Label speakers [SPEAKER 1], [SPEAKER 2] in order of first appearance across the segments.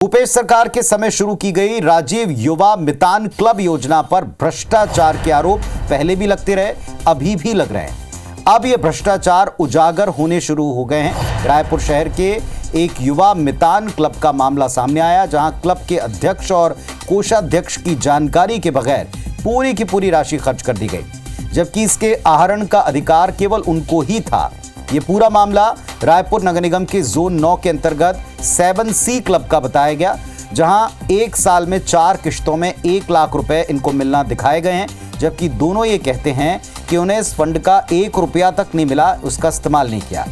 [SPEAKER 1] भूपेश सरकार के समय शुरू की गई राजीव युवा मितान क्लब योजना पर भ्रष्टाचार के आरोप पहले भी लगते रहे, अभी भी लग रहे हैं। अब ये भ्रष्टाचार उजागर होने शुरू हो गए हैं। रायपुर शहर के एक युवा मितान क्लब का मामला सामने आया, जहां क्लब के अध्यक्ष और कोषाध्यक्ष की जानकारी के बगैर पूरी की पूरी राशि खर्च कर दी गई, जबकि इसके आहरण का अधिकार केवल उनको ही था। ये पूरा मामला रायपुर नगर निगम के जोन 9 के अंतर्गत 7C क्लब का बताया गया, जहां एक साल में 4 किश्तों में 1 लाख रुपए इनको मिलना दिखाए गए हैं, जबकि दोनों ये कहते हैं कि उन्हें इस फंड का 1 रुपया तक नहीं मिला, उसका इस्तेमाल नहीं किया।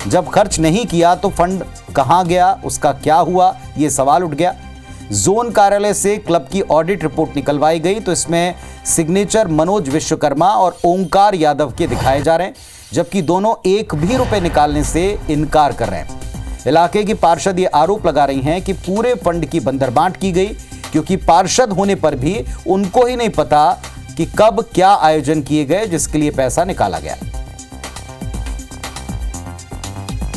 [SPEAKER 1] जब खर्च नहीं किया तो फंड कहां गया, उसका क्या हुआ, ये सवाल उठ गया। जोन कार्यालय से क्लब की ऑडिट रिपोर्ट निकलवाई गई तो इसमें सिग्नेचर मनोज विश्वकर्मा और ओंकार यादव के दिखाए जा रहे हैं, जबकि दोनों 1 भी रुपए निकालने से इनकार कर रहे हैं। इलाके की पार्षद ये आरोप लगा रही हैं कि पूरे फंड की बंदरबांट की गई, क्योंकि पार्षद होने पर भी उनको ही नहीं पता कि कब क्या आयोजन किए गए जिसके लिए पैसा निकाला गया।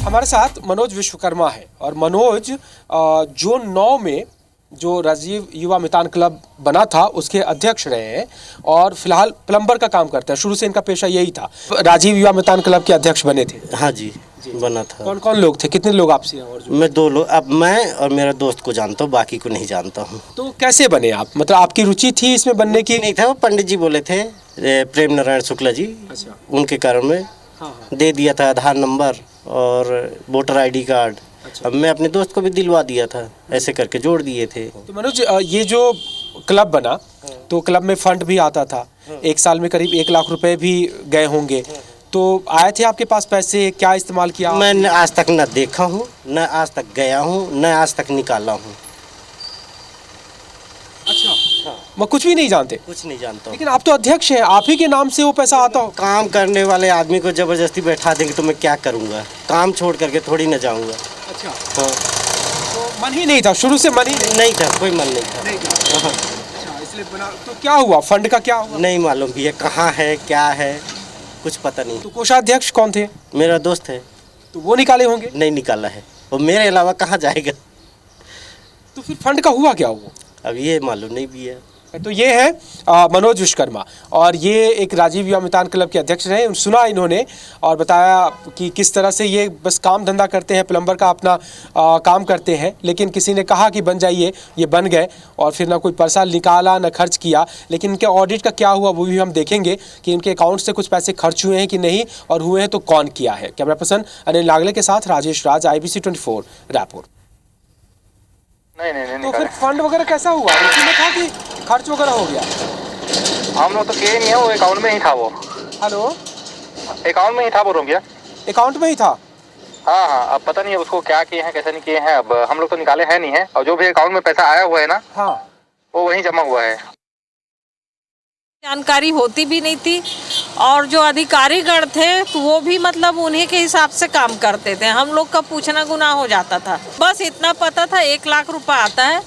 [SPEAKER 2] हमारे साथ मनोज विश्वकर्मा है और मनोज जोन 9 में जो राजीव युवा मितान क्लब बना था उसके अध्यक्ष रहे हैं और फिलहाल प्लम्बर का काम करते हैं। शुरू से इनका पेशा यही था। राजीव युवा मितान क्लब के अध्यक्ष बने थे।
[SPEAKER 3] हाँ जी, बना था।
[SPEAKER 2] कौन कौन लोग थे, कितने लोग आपसे हैं? और
[SPEAKER 3] मैं 2 लोग, अब मैं और मेरा दोस्त को जानता हूँ, बाकी को नहीं जानता हूँ।
[SPEAKER 2] तो कैसे बने आप, मतलब आपकी रुचि थी इसमें बनने की?
[SPEAKER 3] नहीं था, वो पंडित जी बोले थे, प्रेम नारायण शुक्ला जी।
[SPEAKER 2] अच्छा।
[SPEAKER 3] उनके कारण में दे दिया था आधार नंबर और वोटर ID कार्ड।
[SPEAKER 2] अच्छा।
[SPEAKER 3] अब मैं अपने दोस्त को भी दिलवा दिया था, ऐसे करके जोड़ दिए थे।
[SPEAKER 2] तो मनोज, ये जो क्लब बना तो क्लब में फंड भी आता था, एक साल में करीब 1 लाख रुपए भी गए होंगे। तो आए थे आपके पास पैसे, क्या इस्तेमाल किया?
[SPEAKER 3] मैं आज तक न देखा हूँ, न आज तक गया हूँ, न आज तक निकाला हूँ।
[SPEAKER 2] अच्छा। हाँ। मैं कुछ भी नहीं जानते?
[SPEAKER 3] कुछ नहीं जानता हूँ।
[SPEAKER 2] लेकिन आप तो अध्यक्ष हैं, आप ही के नाम से वो पैसा आता हो।
[SPEAKER 3] काम करने वाले आदमी को जबरदस्ती बैठा देंगे तो मैं क्या करूँगा? काम छोड़ करके थोड़ी न जाऊँगा।
[SPEAKER 2] अच्छा।
[SPEAKER 3] हाँ।
[SPEAKER 2] तो मन ही नहीं था, शुरू से मन ही
[SPEAKER 3] नहीं था, कोई मन नहीं था।
[SPEAKER 2] नहीं था। हाँ। अच्छा, इसलिए बना। तो क्या हुआ, फंड का क्या हुआ?
[SPEAKER 3] नहीं मालूम भी है, कहाँ है, क्या है, कुछ पता नहीं।
[SPEAKER 2] तो कोषाध्यक्ष कौन थे?
[SPEAKER 3] मेरा दोस्त है।
[SPEAKER 2] तो वो निकाले होंगे?
[SPEAKER 3] नहीं निकाला है, वो मेरे अलावा कहाँ जाएगा?
[SPEAKER 2] तो फिर फंड का हुआ क्या वो?
[SPEAKER 3] अब ये मालूम नहीं भी है।
[SPEAKER 2] तो ये है मनोज विश्वकर्मा और ये एक राजीव युवा मितान क्लब के अध्यक्ष रहे। सुना इन्होंने और बताया कि किस तरह से ये बस काम धंधा करते हैं, प्लम्बर का अपना काम करते हैं। लेकिन किसी ने कहा कि बन जाइए, ये बन गए और फिर ना कोई पैसा निकाला ना खर्च किया। लेकिन इनके ऑडिट का क्या हुआ वो भी हम देखेंगे कि इनके अकाउंट से कुछ पैसे खर्च हुए हैं कि नहीं, और हुए हैं तो कौन किया है। कैमरा पर्सन अनिल नागले के साथ राजेश राज, IBC 24 रायपुर।
[SPEAKER 4] नहीं
[SPEAKER 2] तो फिर फंड वगैरह कैसा हुआ? उसी में था कि खर्च वगैरह हो गया?
[SPEAKER 4] हम लोग तो किए नहीं है, वो अकाउंट में ही था। वो
[SPEAKER 2] हेलो,
[SPEAKER 4] अकाउंट में ही था, बोल भैया।
[SPEAKER 2] अकाउंट में ही था?
[SPEAKER 4] हाँ, अब पता नहीं है उसको क्या किए हैं, कैसे नहीं किए हैं। अब हम लोग तो निकाले हैं नहीं है, और जो भी अकाउंट में पैसा आया हुआ है ना,
[SPEAKER 2] हाँ,
[SPEAKER 4] वो वहीं जमा हुआ है।
[SPEAKER 5] जानकारी होती भी नहीं थी, और जो अधिकारीगण थे तो वो भी मतलब उन्हीं के हिसाब से काम करते थे। हम लोग का पूछना गुनाह हो जाता था। बस इतना पता था 1 लाख रुपए आता है।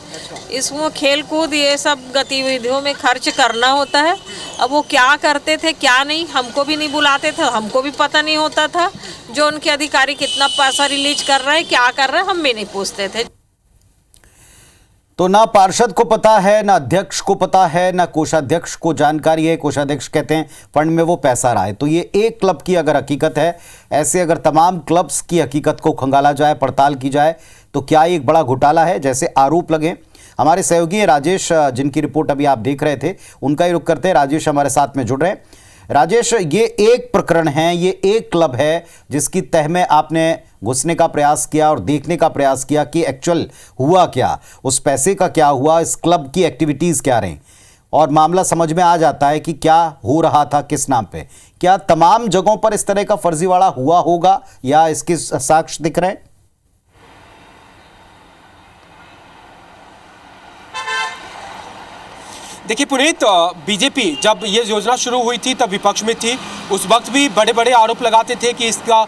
[SPEAKER 5] इसमें खेल कूद ये सब गतिविधियों में खर्च करना होता है। अब वो क्या करते थे क्या नहीं, हमको भी नहीं बुलाते थे, हमको भी पता नहीं होता था। जो उनके अधिकारी कितना पैसा रिलीज कर रहे हैं, क्या कर रहे हैं, हम भी नहीं पूछते थे।
[SPEAKER 1] तो ना पार्षद को पता है, ना अध्यक्ष को पता है, ना कोषाध्यक्ष को जानकारी है। कोषाध्यक्ष कहते हैं फंड में वो पैसा रहा है। तो ये एक क्लब की अगर हकीकत है, ऐसे अगर तमाम क्लब्स की हकीकत को खंगाला जाए, पड़ताल की जाए, तो क्या ये एक बड़ा घोटाला है जैसे आरोप लगे? हमारे सहयोगी राजेश, जिनकी रिपोर्ट अभी आप देख रहे थे, उनका ही रुख करते हैं। राजेश हमारे साथ में जुड़ रहे हैं। राजेश, ये एक प्रकरण है, ये एक क्लब है जिसकी तह में आपने घुसने का प्रयास किया और देखने का प्रयास किया कि एक्चुअल हुआ क्या, उस पैसे का क्या हुआ, इस क्लब की एक्टिविटीज़ क्या रहीं, और मामला समझ में आ जाता है कि क्या हो रहा था, किस नाम पे। क्या तमाम जगहों पर इस तरह का फर्जीवाड़ा हुआ होगा या इसके साक्ष्य दिख रहे हैं?
[SPEAKER 2] देखिए पुनीत, बीजेपी जब ये योजना शुरू हुई थी तब विपक्ष में थी। उस वक्त भी बड़े बड़े आरोप लगाते थे कि इसका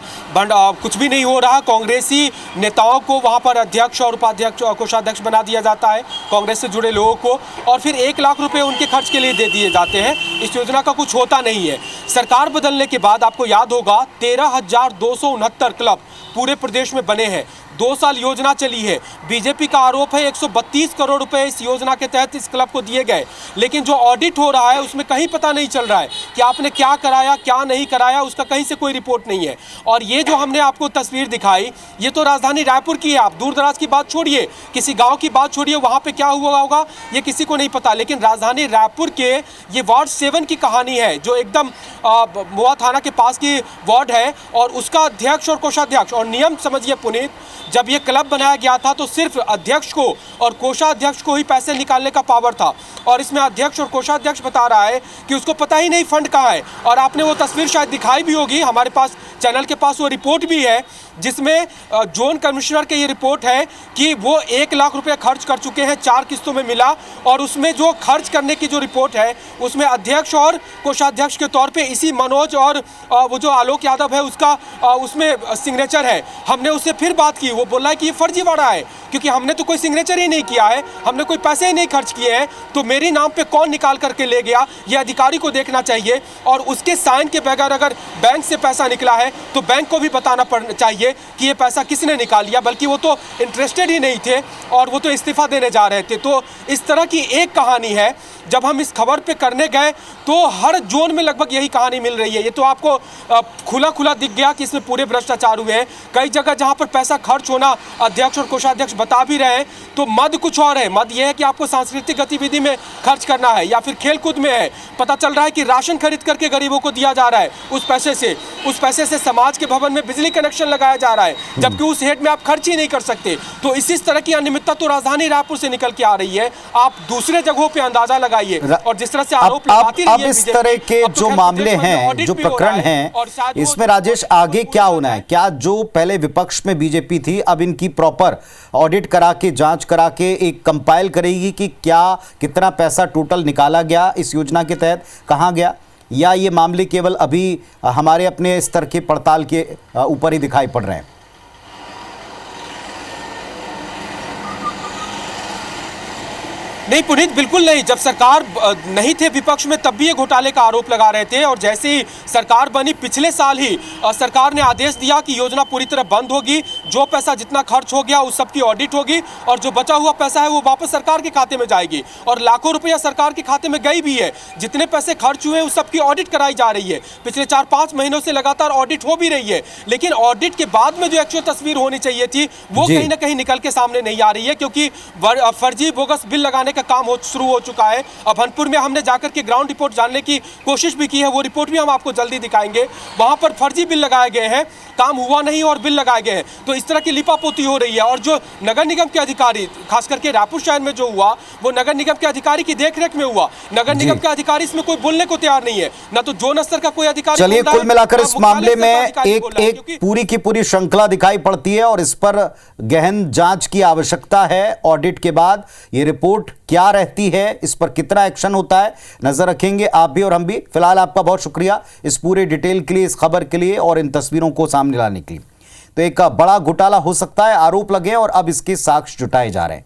[SPEAKER 2] कुछ भी नहीं हो रहा। कांग्रेसी नेताओं को वहाँ पर अध्यक्ष और उपाध्यक्ष और कोषाध्यक्ष बना दिया जाता है, कांग्रेस से जुड़े लोगों को, और फिर 1 लाख रुपए उनके खर्च के लिए दे दिए जाते हैं। इस योजना का कुछ होता नहीं है। सरकार बदलने के बाद आपको याद होगा 13,269 क्लब पूरे प्रदेश में बने हैं। 2 साल योजना चली है। बीजेपी का आरोप है 132 करोड़ रुपए इस योजना के तहत इस क्लब को दिए गए, लेकिन जो ऑडिट हो रहा है उसमें कहीं पता नहीं चल रहा है कि आपने क्या कराया क्या नहीं कराया, उसका कहीं से कोई रिपोर्ट नहीं है। और ये जो हमने आपको तस्वीर दिखाई, ये तो राजधानी रायपुर की है। आप दूर दराज की बात छोड़िए, किसी गांव की बात छोड़िए, वहां पे क्या हुआ होगा ये किसी को नहीं पता, लेकिन राजधानी रायपुर के ये वार्ड 7 की कहानी है, जो एकदम मुआ थाना के पास की वार्ड है, और उसका अध्यक्ष और कोषाध्यक्ष, और नियम समझिए पुनीत, जब ये क्लब बनाया गया था तो सिर्फ अध्यक्ष को और कोषाध्यक्ष को ही पैसे निकालने का पावर था, और इसमें अध्यक्ष और कोषाध्यक्ष बता रहा है कि उसको पता ही नहीं फंड कहाँ है। और आपने वो तस्वीर शायद दिखाई भी होगी, हमारे पास चैनल के पास वो रिपोर्ट भी है, जिसमें जोन कमिश्नर के ये रिपोर्ट है कि वो 1 लाख रुपए खर्च कर चुके हैं, 4 किस्तों में मिला, और उसमें जो खर्च करने की जो रिपोर्ट है उसमें अध्यक्ष और कोषाध्यक्ष के तौर पे इसी मनोज और वो जो आलोक यादव है उसका उसमें सिग्नेचर है। हमने उससे फिर बात की, वो बोला है कि ये फर्जीवाड़ा है, क्योंकि हमने तो कोई सिग्नेचर ही नहीं किया है, हमने कोई पैसे ही नहीं खर्च किए हैं, तो मेरे नाम पे कौन निकाल करके ले गया ये अधिकारी को देखना चाहिए। और उसके साइन के बगैर अगर बैंक से पैसा निकला है तो बैंक को भी बताना चाहिए कि ये पैसा किसने निकाल लिया, बल्कि वो तो इंटरेस्टेड ही नहीं थे और वो तो इस्तीफा देने जा रहे थे। तो इस तरह की एक कहानी है। जब हम इस खबर पे करने गए तो हर जोन में लगभग यही कहानी मिल रही है। ये तो आपको खुला खुला दिख गया कि इसमें पूरे भ्रष्टाचार हुए हैं। कई जगह जहां पर पैसा खर्च होना अध्यक्ष और कोषाध्यक्ष बता भी रहे हैं, तो मद कुछ और है। मद ये है कि आपको सांस्कृतिक गतिविधि में खर्च करना है या फिर खेलकूद में है। पता चल रहा है कि राशन खरीद करके गरीबों को दिया जा रहा है, उस पैसे से समाज के भवन में बिजली कनेक्शन लगाया जा रहा है, जबकि उस हेड में आप खर्च ही नहीं कर सकते। तो इसी तरह की अनियमितता तो राजधानी रायपुर से निकल के आ रही है। आप दूसरे जगहों पे अंदाजा लगाइए, और जिस तरह से आरोप लगाती रही है
[SPEAKER 1] अब इस तरह के जो मामले हैं, जो प्रकरण हैं, इसमें राजेश आगे क्या होना है? क्या जो पहले विपक्ष में बीजेपी थी अब इनकी प्रॉपर ऑडिट करा के जांच करा के एक कंपाइल करेगी कि क्या कितना पैसा टोटल निकाला गया इस योजना के तहत, कहां गया, या ये मामले केवल अभी हमारे अपने स्तर के पड़ताल के ऊपर ही दिखाई पड़ रहे हैं?
[SPEAKER 2] नहीं पुनीत, बिल्कुल नहीं। जब सरकार नहीं थे विपक्ष में तब भी ये घोटाले का आरोप लगा रहे थे, और जैसे ही सरकार बनी पिछले साल ही सरकार ने आदेश दिया कि योजना पूरी तरह बंद होगी, जो पैसा जितना खर्च हो गया उस सब की ऑडिट होगी, और जो बचा हुआ पैसा है वो वापस सरकार के खाते में जाएगी। और लाखों रुपया सरकार के खाते में गई भी है। जितने पैसे खर्च हुए उस सब की ऑडिट कराई जा रही है। पिछले 4-5 महीनों से लगातार ऑडिट हो भी रही है, लेकिन ऑडिट के बाद में जो एक्चुअल तस्वीर होनी चाहिए थी वो कहीं ना कहीं निकल के सामने नहीं आ रही है, क्योंकि फर्जी बोगस बिल लगाने काम शुरू हो चुका है। अब भनपुर में हमने जाकर के ग्राउंड रिपोर्ट जानने की कोशिश भी की है, वो रिपोर्ट भी हम आपको जल्दी दिखाएंगे। वहां पर फर्जी बिल लगाए गए हैं, काम हुआ नहीं और बिल लगाए गए हैं। तो इस तरह की लिपापोती हो रही है। और जो नगर निगम के अधिकारी, खास करके रायपुर शहर में जो हुआ वो नगर निगम के अधिकारी की देखरेख में हुआ। नगर निगम के अधिकारी इसमें कोई बोलने को तैयार नहीं है, ना तो जोन स्तर का कोई अधिकारी।
[SPEAKER 1] चलिए, कुल मिलाकर इस मामले में एक पूरी की पूरी श्रृंखला दिखाई पड़ती है और इस पर गहन जांच की आवश्यकता है। ऑडिट के बाद ये रिपोर्ट क्या रहती है, इस पर कितना एक्शन होता है, नजर रखेंगे आप भी और हम भी। फिलहाल आपका बहुत शुक्रिया इस पूरे डिटेल के लिए, इस खबर के लिए और इन तस्वीरों को सामने लाने के लिए। तो एक बड़ा घोटाला हो सकता है, आरोप लगे और अब इसके साक्ष्य जुटाए जा रहे हैं।